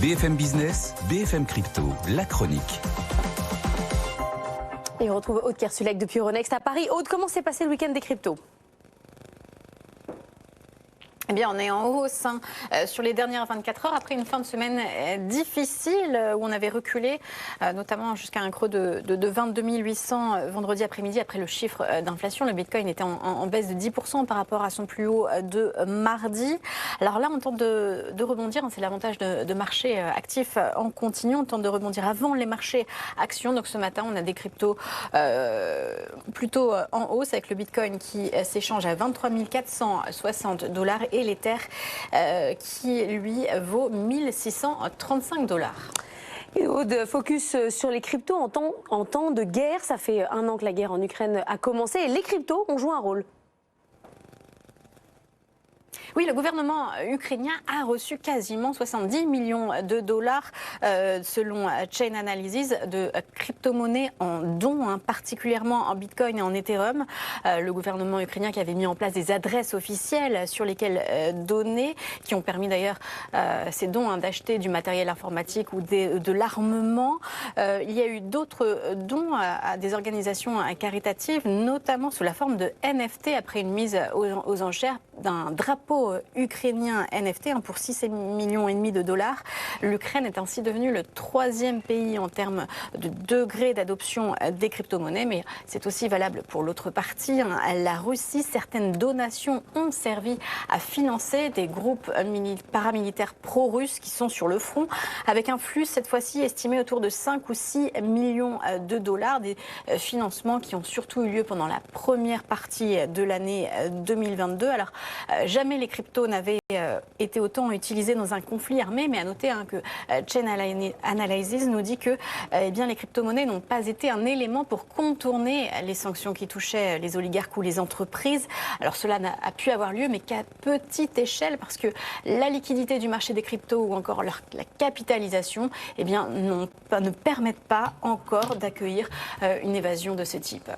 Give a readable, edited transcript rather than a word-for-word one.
BFM Business, BFM Crypto, la chronique. Et on retrouve Aude Kersulek depuis Euronext à Paris. Aude, comment s'est passé le week-end des cryptos ? Eh bien, on est en hausse sur les dernières 24 heures après une fin de semaine difficile où on avait reculé, notamment jusqu'à un creux de 22 800 vendredi après-midi après le chiffre d'inflation. Le Bitcoin était en baisse de 10% par rapport à son plus haut de mardi. Alors là, on tente de rebondir. C'est l'avantage de marché actif en continu. On tente de rebondir avant les marchés actions. Donc ce matin, on a des cryptos plutôt en hausse avec le Bitcoin qui s'échange à 23 460 $ et l'Ether qui, lui, vaut 1635 $. Et Aude, focus sur les cryptos en temps de guerre. Ça fait un an que la guerre en Ukraine a commencé et les cryptos ont joué un rôle. Oui, le gouvernement ukrainien a reçu quasiment 70 millions $, selon Chain Analysis, de crypto-monnaies en dons, particulièrement en Bitcoin et en Ethereum. Le gouvernement ukrainien qui avait mis en place des adresses officielles sur lesquelles donner, qui ont permis d'ailleurs ces dons d'acheter du matériel informatique ou de l'armement. Il y a eu d'autres dons à des organisations caritatives, notamment sous la forme de NFT après une mise aux enchères d'un drapeau ukrainien NFT pour 6,5 millions $. L'Ukraine est ainsi devenue le 3e pays en termes de degré d'adoption des crypto-monnaies, mais c'est aussi valable pour l'autre partie, la Russie. Certaines donations ont servi à financer des groupes paramilitaires pro-russes qui sont sur le front, avec un flux cette fois-ci estimé autour de 5 ou 6 millions $, des financements qui ont surtout eu lieu pendant la première partie de l'année 2022. Alors, jamais les cryptos n'avaient été autant utilisés dans un conflit armé, mais à noter que Chain Analysis nous dit que les crypto-monnaies n'ont pas été un élément pour contourner les sanctions qui touchaient les oligarques ou les entreprises. Alors cela n'a pu avoir lieu, mais qu'à petite échelle, parce que la liquidité du marché des cryptos ou encore la capitalisation ne permettent pas encore d'accueillir une évasion de ce type.